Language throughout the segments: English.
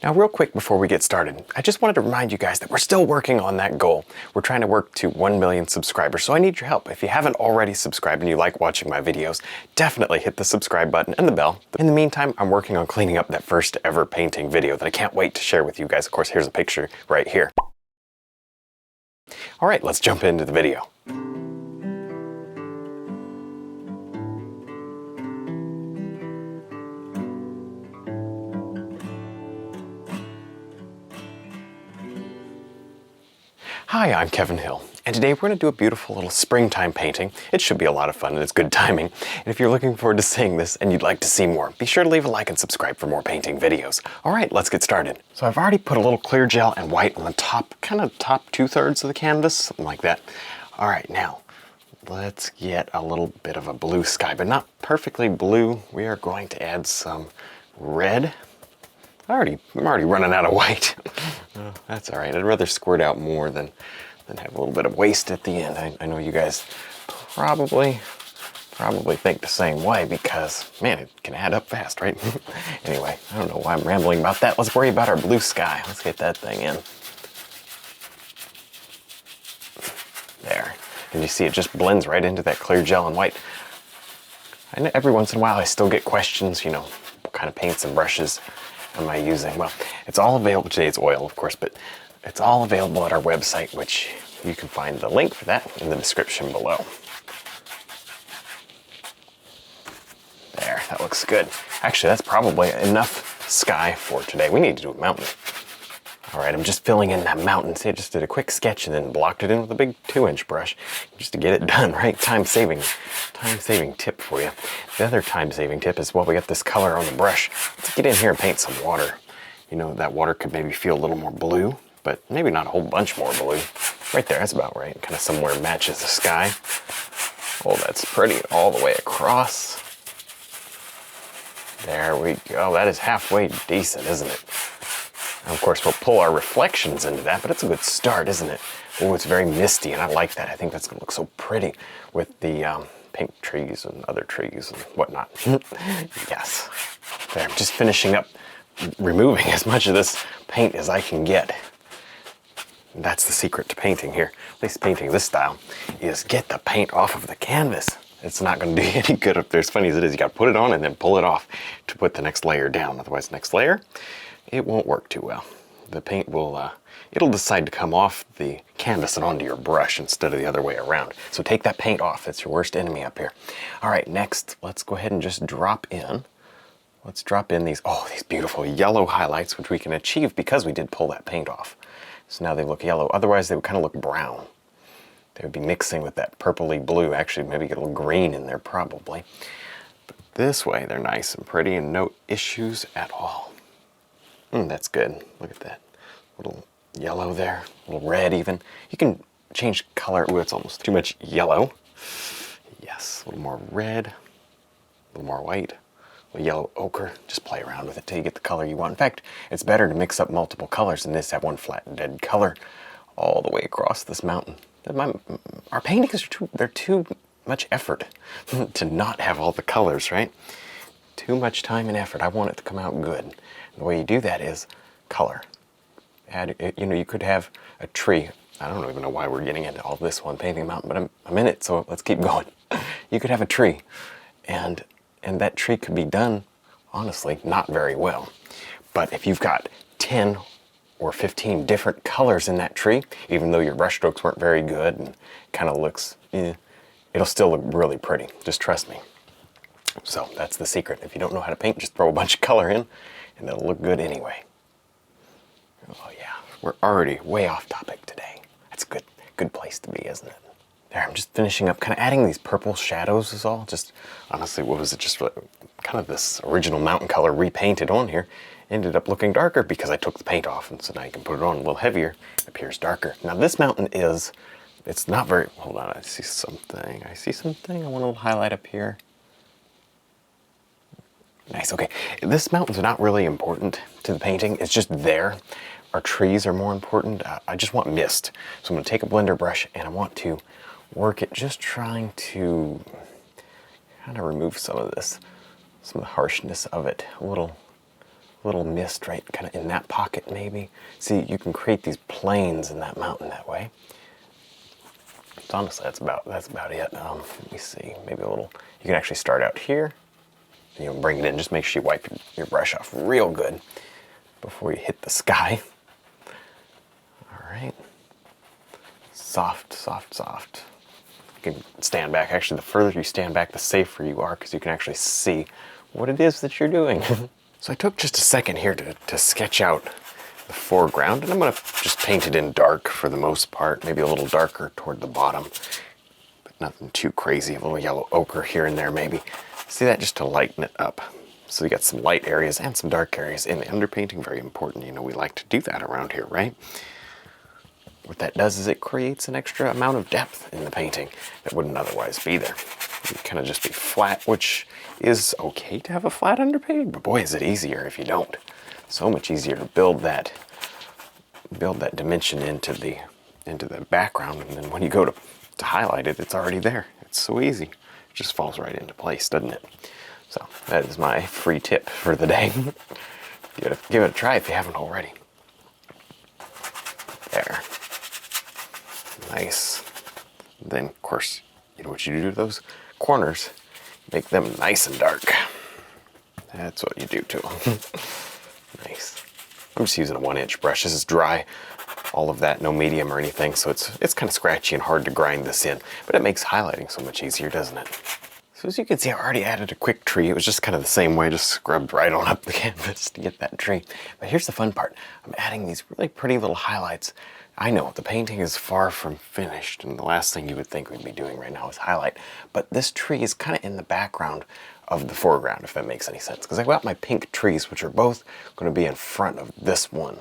Now, real quick before we get started, I just wanted to remind you guys that we're still working on that goal. We're trying to work to 1 million subscribers, so I need your help. If you haven't already subscribed and you like watching my videos, definitely hit the subscribe button and the bell. In the meantime, I'm working on cleaning up that first ever painting video that I can't wait to share with you guys. Of course, here's a picture right here. All right, let's jump into the video. Hi, I'm Kevin Hill, and today we're going to do a beautiful little springtime painting. It should be a lot of fun and it's good timing. And if you're looking forward to seeing this and you'd like to see more, be sure to leave a like and subscribe for more painting videos. All right, let's get started. So I've already put a little clear gel and white on the top, kind of top 2/3 of the canvas, something like that. All right, now let's get a little bit of a blue sky, but not perfectly blue. We are going to add some red. I'm already running out of white. Oh, that's all right. I'd rather squirt out more than have a little bit of waste at the end. I know you guys probably think the same way because, man, it can add up fast, right? Anyway, I don't know why I'm rambling about that. Let's worry about our blue sky. Let's get that thing in. There. And you see it just blends right into that clear gel and white. I know every once in a while I still get questions, you know, what kind of paints and brushes am I using? Well, it's all available. Today it's oil, of course, but it's all available at our website, which you can find the link for that in the description below. There, that looks good. Actually, that's probably enough sky for today. We need to do a mountain. All right, I'm just filling in that mountain. See, I just did a quick sketch and then blocked it in with a big 2-inch brush just to get it done, right? Time-saving tip for you. The other time-saving tip is, well, we got this color on the brush. Let's get in here and paint some water. You know, that water could maybe feel a little more blue, but maybe not a whole bunch more blue. Right there, that's about right. Kind of somewhere matches the sky. Oh, that's pretty all the way across. There we go. That is halfway decent, isn't it? And of course, we'll pull our reflections into that, but it's a good start, isn't it? Oh, it's very misty, and I like that. I think that's going to look so pretty with the pink trees and other trees and whatnot. Yes. There, I'm just finishing up removing as much of this paint as I can get. And that's the secret to painting here, at least painting this style, is get the paint off of the canvas. It's not going to do you any good if they're as funny as it is. You got to put it on and then pull it off to put the next layer down. Otherwise, next layer, it won't work too well. The paint will, it'll decide to come off the canvas and onto your brush instead of the other way around. So take that paint off. That's your worst enemy up here. All right, next, let's go ahead and just drop in. Let's drop in these beautiful yellow highlights, which we can achieve because we did pull that paint off. So now they look yellow. Otherwise, they would kind of look brown. They would be mixing with that purpley blue. Actually, maybe get a little green in there probably. But this way, they're nice and pretty and no issues at all. That's good. Look at that. Little yellow there, a little red even. You can change color. Ooh, it's almost too much yellow. Yes, a little more red, a little more white, a little yellow ochre. Just play around with it till you get the color you want. In fact, it's better to mix up multiple colors than just have one flat and dead color all the way across this mountain. Our paintings are too much effort to not have all the colors, right? Too much time and effort. I want it to come out good. And the way you do that is color. You could have a tree. I don't even know why we're getting into all this one painting a mountain, but I'm in it, so let's keep going. You could have a tree, and that tree could be done, honestly, not very well. But if you've got 10 or 15 different colors in that tree, even though your brush strokes weren't very good and kind of looks, it'll still look really pretty. Just trust me. So that's the secret. If you don't know how to paint, just throw a bunch of color in and it'll look good anyway. Oh yeah, we're already way off topic today. That's a good place to be, isn't it? There, I'm just finishing up, kind of adding these purple shadows is all. Just, honestly, what was it? Just kind of this original mountain color repainted on here. Ended up looking darker because I took the paint off, and so now you can put it on a little heavier. It appears darker. Now this mountain it's not very, hold on, I see something. I want a little highlight up here. Nice, okay. This mountain's not really important to the painting. It's just there. Our trees are more important. I just want mist. So I'm gonna take a blender brush and I want to work it, just trying to kind of remove some of this, some of the harshness of it. A little little mist right kind of in that pocket maybe. See, you can create these planes in that mountain that way. So honestly, that's about it. Let me see, maybe a little, you can actually start out here, and you'll bring it in. Just make sure you wipe your brush off real good before you hit the sky. All right. Soft, soft, soft. You can stand back. Actually, the further you stand back, the safer you are, because you can actually see what it is that you're doing. So I took just a second here to sketch out the foreground, and I'm going to just paint it in dark for the most part, maybe a little darker toward the bottom, but nothing too crazy. A little yellow ochre here and there maybe. See that, just to lighten it up. So you got some light areas and some dark areas in the underpainting. Very important. You know, we like to do that around here, right? What that does is it creates an extra amount of depth in the painting that wouldn't otherwise be there. You kind of just be flat, which is okay to have a flat underpainting, but boy, is it easier if you don't. So much easier to build that dimension into the background, and then when you go to highlight it, it's already there. It's so easy. It just falls right into place, doesn't it? So that is my free tip for the day. Give it a try if you haven't already. There. Nice. Then, of course, you know what you do to those corners? Make them nice and dark. That's what you do to them. Nice. I'm just using a 1-inch brush. This is dry. All of that, no medium or anything, so it's kind of scratchy and hard to grind this in, but it makes highlighting so much easier, doesn't it? So as you can see, I already added a quick tree. It was just kind of the same way, just scrubbed right on up the canvas to get that tree. But here's the fun part. I'm adding these really pretty little highlights. I know the painting is far from finished, and the last thing you would think we'd be doing right now is highlight, but this tree is kind of in the background of the foreground, if that makes any sense, because I got my pink trees, which are both going to be in front of this one.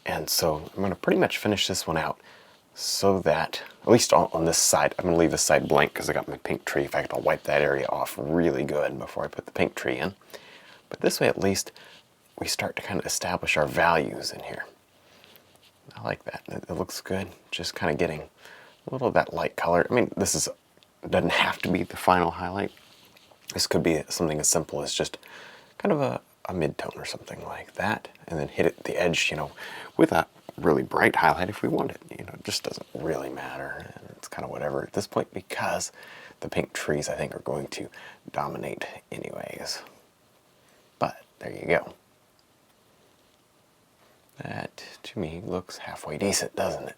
And so I'm going to pretty much finish this one out so that, at least on this side, I'm going to leave this side blank because I got my pink tree. In fact, I'll wipe that area off really good before I put the pink tree in. But this way, at least, we start to kind of establish our values in here. I like that. It looks good. Just kind of getting a little of that light color. I mean, doesn't have to be the final highlight. This could be something as simple as just kind of a mid-tone or something like that, and then hit it at the edge, you know, with a really bright highlight if we want it. You know, it just doesn't really matter. And it's kind of whatever at this point, because the pink trees, I think, are going to dominate anyways. But there you go. That, to me, looks halfway decent, doesn't it?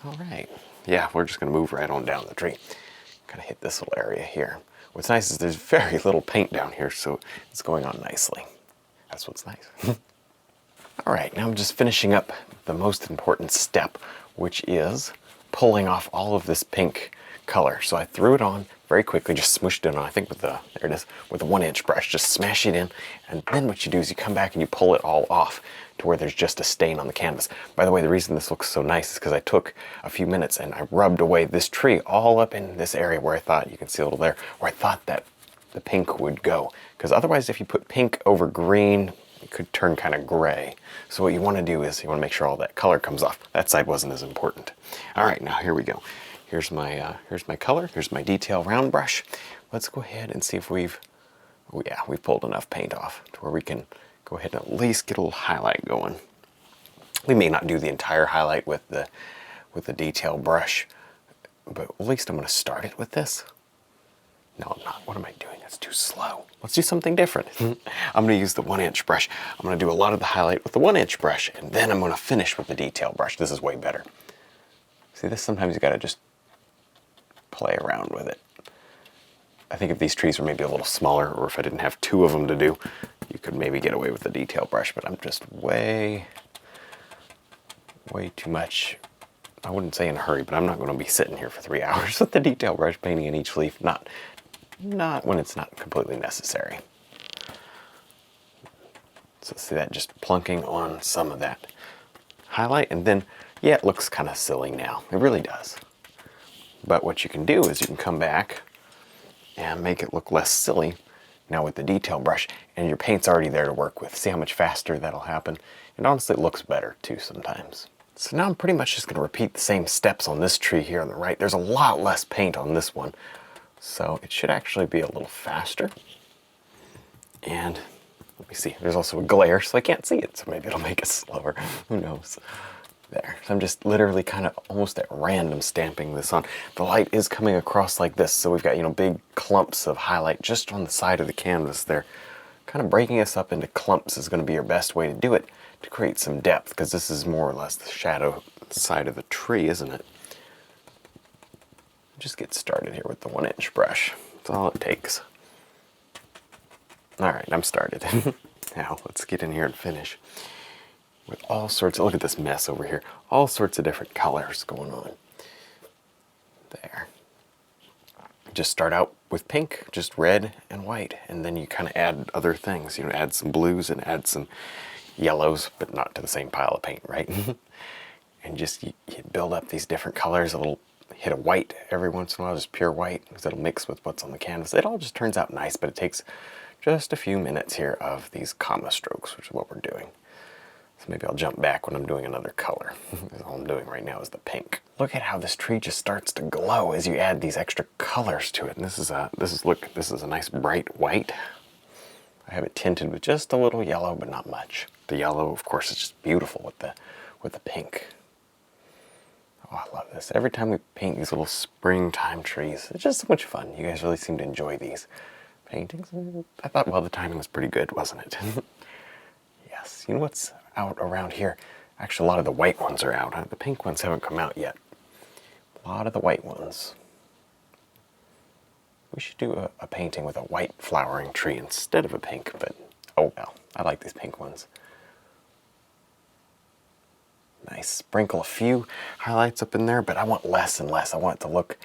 All right. Yeah, we're just going to move right on down the tree. Kind of hit this little area here. What's nice is there's very little paint down here, so it's going on nicely. That's what's nice. All right, now I'm just finishing up the most important step, which is pulling off all of this pink color. So I threw it on very quickly, just smooshed it on, I think with there it is, with a 1-inch brush, just smash it in, and then what you do is you come back and you pull it all off to where there's just a stain on the canvas. By the way, the reason this looks so nice is because I took a few minutes and I rubbed away this tree all up in this area where I thought, you can see a little there, where I thought that the pink would go. Because otherwise, if you put pink over green, it could turn kind of gray. So what you want to do is you want to make sure all that color comes off. That side wasn't as important. All right, now here we go. Here's my color. Here's my detail round brush. Let's go ahead and see if we've pulled enough paint off to where we can go ahead and at least get a little highlight going. We may not do the entire highlight with the detail brush, but at least I'm going to start it with this. No, I'm not. What am I doing? That's too slow. Let's do something different. I'm going to use the 1-inch brush. I'm going to do a lot of the highlight with the 1-inch brush, and then I'm going to finish with the detail brush. This is way better. See, this sometimes you got to just play around with it. I think if these trees were maybe a little smaller, or if I didn't have 2 of them to do, you could maybe get away with the detail brush, but I'm just way too much, I wouldn't say in a hurry, but I'm not going to be sitting here for 3 hours with the detail brush painting in each leaf, not when it's not completely necessary. So see that just plunking on some of that highlight, and then, yeah, it looks kind of silly now. It really does. But what you can do is you can come back and make it look less silly now with the detail brush, and your paint's already there to work with. See how much faster that'll happen? And honestly, it looks better too sometimes. So now I'm pretty much just going to repeat the same steps on this tree here on the right. There's a lot less paint on this one, So it should actually be a little faster. And let me see, there's also a glare, so I can't see it, so maybe it'll make it slower. Who knows? There. So I'm just literally kind of almost at random stamping this on. The light is coming across like this, so we've got, you know, big clumps of highlight just on the side of the canvas there. Kind of breaking us up into clumps is going to be your best way to do it, to create some depth, because this is more or less the shadow side of the tree, isn't it? Just get started here with the 1-inch brush. That's all it takes. All right, I'm started. Now let's get in here and finish with all sorts of, look at this mess over here, all sorts of different colors going on. There. Just start out with pink, just red and white, and then you kind of add other things. You know, add some blues and add some yellows, but not to the same pile of paint, right? And just you build up these different colors, a little hit of white every once in a while, just pure white, because it'll mix with what's on the canvas. It all just turns out nice, but it takes just a few minutes here of these comma strokes, which is what we're doing. So maybe I'll jump back when I'm doing another color. All I'm doing right now is the pink. Look at how this tree just starts to glow as you add these extra colors to it. And this is a nice bright white. I have it tinted with just a little yellow, but not much. The yellow, of course, is just beautiful with the pink. Oh, I love this. Every time we paint these little springtime trees, it's just so much fun. You guys really seem to enjoy these paintings. I thought, well, the timing was pretty good, wasn't it? Yes. You know what's out around here? Actually, a lot of the white ones are out. The pink ones haven't come out yet. A lot of the white ones. We should do a painting with a white flowering tree instead of a pink, but oh well. I like these pink ones. Nice. Sprinkle a few highlights up in there, but I want less and less. I want it to look,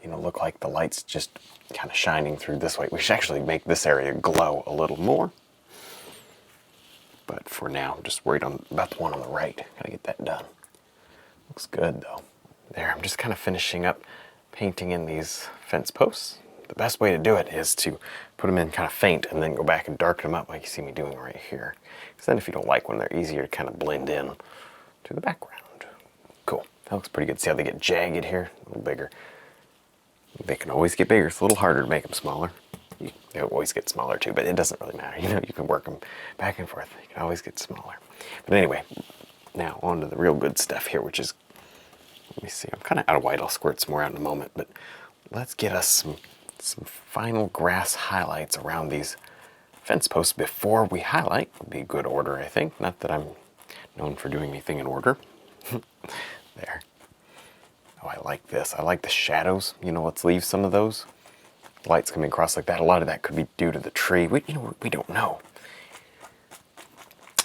you know, look like the light's just kind of shining through this way. We should actually make this area glow a little more. But for now, I'm just worried about the one on the right. Gotta get that done. Looks good though. There, I'm just kind of finishing up painting in these fence posts. The best way to do it is to put them in kind of faint and then go back and darken them up like you see me doing right here. Because then if you don't like when they're easier to kind of blend in to the background. Cool, that looks pretty good. See how they get jagged here? A little bigger. They can always get bigger. It's a little harder to make them smaller. They always get smaller too, but it doesn't really matter. You know, you can work them back and forth. You can always get smaller. But anyway, now on to the real good stuff here, which is, let me see, I'm kind of out of white. I'll squirt some more out in a moment, but let's get us some final grass highlights around these fence posts before we highlight. Would be a good order, I think. Not that I'm known for doing anything in order. There. Oh, I like this. I like the shadows. You know, let's leave some of those. Lights coming across like that. A lot of that could be due to the tree. We don't know.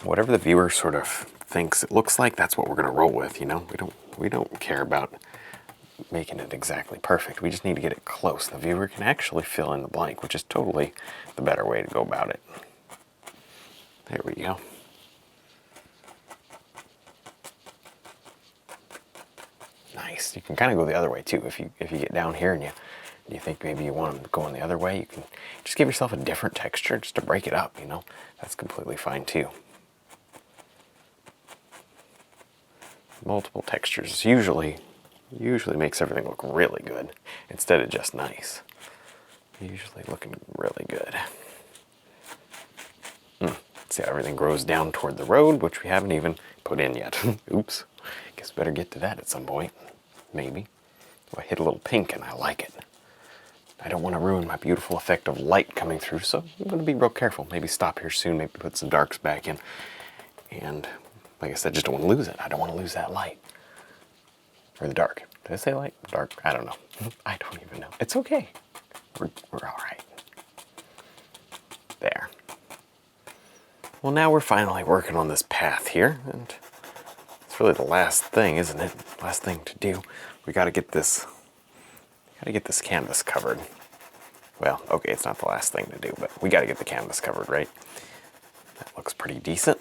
Whatever the viewer sort of thinks it looks like, that's what we're going to roll with, you know? We don't care about making it exactly perfect. We just need to get it close. The viewer can actually fill in the blank, which is totally the better way to go about it. There we go. Nice. You can kind of go the other way too. If you get down here and you think maybe you want them going the other way, you can just give yourself a different texture just to break it up, you know? That's completely fine too. Multiple textures usually makes everything look really good instead of just nice. Usually looking really good. See how everything grows down toward the road, which we haven't even put in yet. Oops. Guess better get to that at some point. Maybe. Oh, I hit a little pink and I like it. I don't want to ruin my beautiful effect of light coming through, so I'm going to be real careful. Maybe stop here soon, maybe put some darks back in. And like I said, just don't want to lose it. I don't want to lose that light. Or the dark. Did I say light? Dark? I don't know. I don't even know. It's okay. We're all right. There. Well, now we're finally working on this path here, and it's really the last thing, isn't it? Last thing to do. We got to get this canvas covered. Well, okay, it's not the last thing to do, but we got to get the canvas covered, right? That looks pretty decent.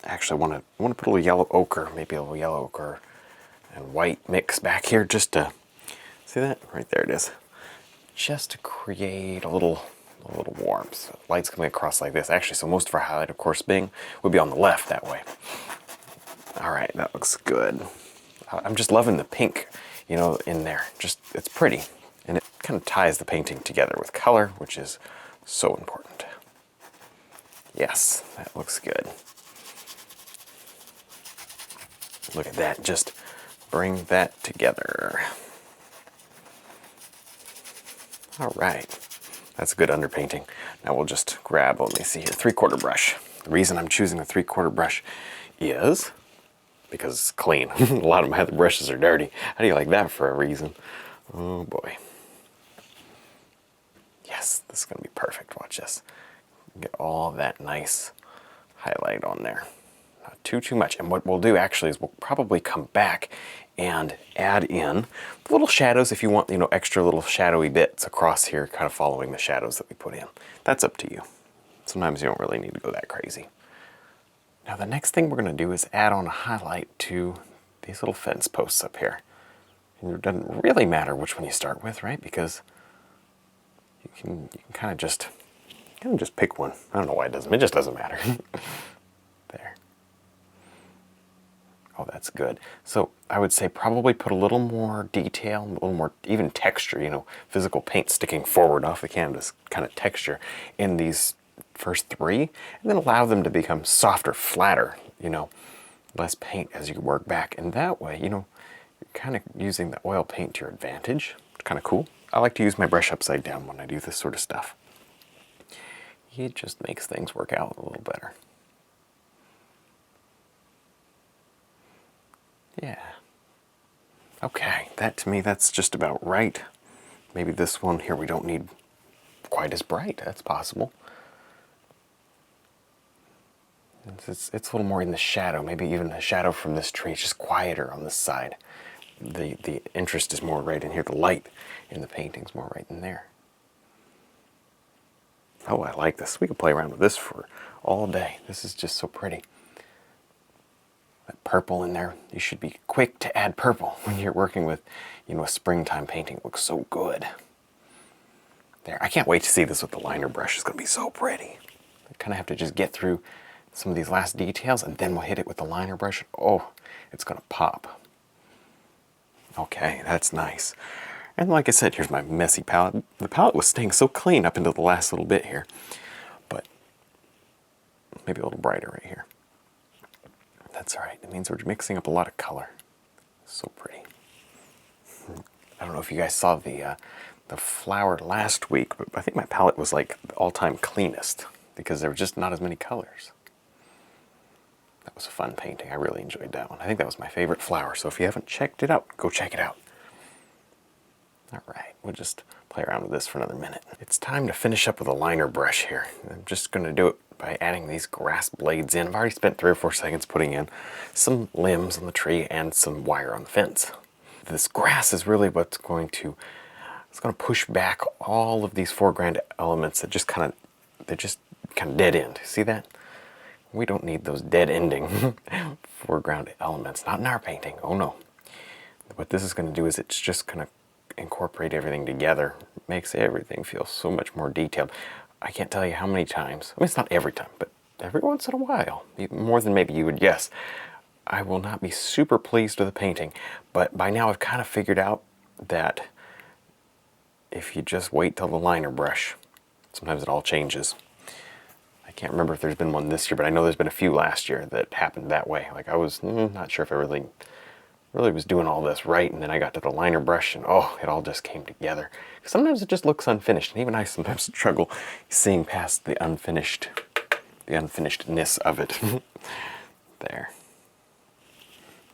Actually, I want to put a little yellow ochre, maybe a little yellow ochre and white mix back here, just to see that right there. It is, just to create a little warmth. So light's coming across like this. Actually, so most of our highlight, of course, would be on the left that way. All right, that looks good. I'm just loving the pink you know, in there. Just, it's pretty. And it kind of ties the painting together with color, which is so important. Yes, that looks good. Look at that, just bring that together. All right, that's a good underpainting. Now we'll just grab, let me see here, 3/4 brush. The reason I'm choosing the 3/4 brush is because it's clean. A lot of my other brushes are dirty. How do you like that for a reason? Oh boy. Yes, this is gonna be perfect, watch this. Get all that nice highlight on there. Not too much. And what we'll do actually is we'll probably come back and add in little shadows if you want, you know, extra little shadowy bits across here, kind of following the shadows that we put in. That's up to you. Sometimes you don't really need to go that crazy. Now the next thing we're going to do is add on a highlight to these little fence posts up here. And it doesn't really matter which one you start with, right? Because you can kind of just pick one. I don't know why it doesn't. It just doesn't matter. There. Oh, that's good. So I would say probably put a little more detail, a little more even texture, you know, physical paint sticking forward off the canvas kind of texture in these first 3, and then allow them to become softer, flatter, you know, less paint as you work back. And that way, you know, you're kind of using the oil paint to your advantage. It's kind of cool. I like to use my brush upside down when I do this sort of stuff. It just makes things work out a little better. Yeah. Okay, that to me, that's just about right. Maybe this one here we don't need quite as bright. That's possible. It's a little more in the shadow. Maybe even the shadow from this tree is just quieter on this side. The interest is more right in here. The light in the painting's more right in there. Oh, I like this. We could play around with this for all day. This is just so pretty. That purple in there, you should be quick to add purple when you're working with, you know, a springtime painting. It looks so good. There, I can't wait to see this with the liner brush. It's gonna be so pretty. I kind of have to just get through some of these last details and then we'll hit it with the liner brush. Oh, it's gonna pop. Okay, that's nice. And like I said, here's my messy palette. The palette was staying so clean up until the last little bit here, but maybe a little brighter right here. That's all right. It means we're mixing up a lot of color. So pretty. I don't know if you guys saw the flower last week, but I think my palette was like the all-time cleanest because there were just not as many colors. That was a fun painting. I really enjoyed that one. I think that was my favorite flower. So if you haven't checked it out, go check it out. All right, we'll just play around with this for another minute. It's time to finish up with a liner brush here. I'm just going to do it by adding these grass blades in. I've already spent 3 or 4 seconds putting in some limbs on the tree and some wire on the fence. This grass is really what's going to, it's going to push back all of these foreground elements that just kind of, they're just kind of dead end. See that? We don't need those dead ending foreground elements, not in our painting. Oh no. What this is going to do is it's just going to incorporate everything together. Makes everything feel so much more detailed. I can't tell you how many times, I mean it's not every time, but every once in a while, more than maybe you would guess, I will not be super pleased with the painting, but by now I've kind of figured out that if you just wait till the liner brush, sometimes it all changes. I can't remember if there's been one this year, but I know there's been a few last year that happened that way. Like I was not sure if I really was doing all this right, and then I got to the liner brush and oh, it all just came together. Sometimes it just looks unfinished, and even I sometimes struggle seeing past the unfinishedness of it. There.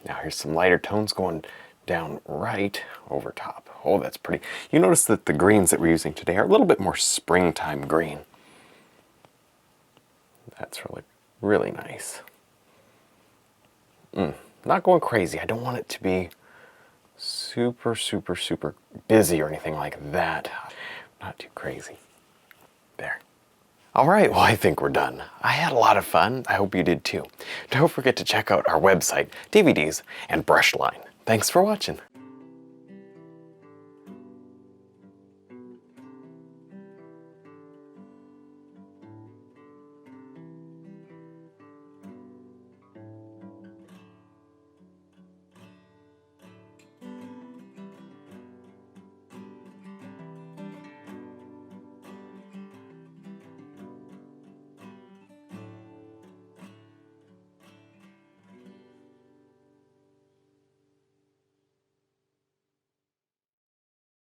Now here's some lighter tones going down right over top. Oh, that's pretty. You notice that the greens that we're using today are a little bit more springtime green. That's really, really nice. Not going crazy. I don't want it to be super, super, super busy or anything like that. Not too crazy. There. All right, well, I think we're done. I had a lot of fun. I hope you did too. Don't forget to check out our website, DVDs, and brush line. Thanks for watching.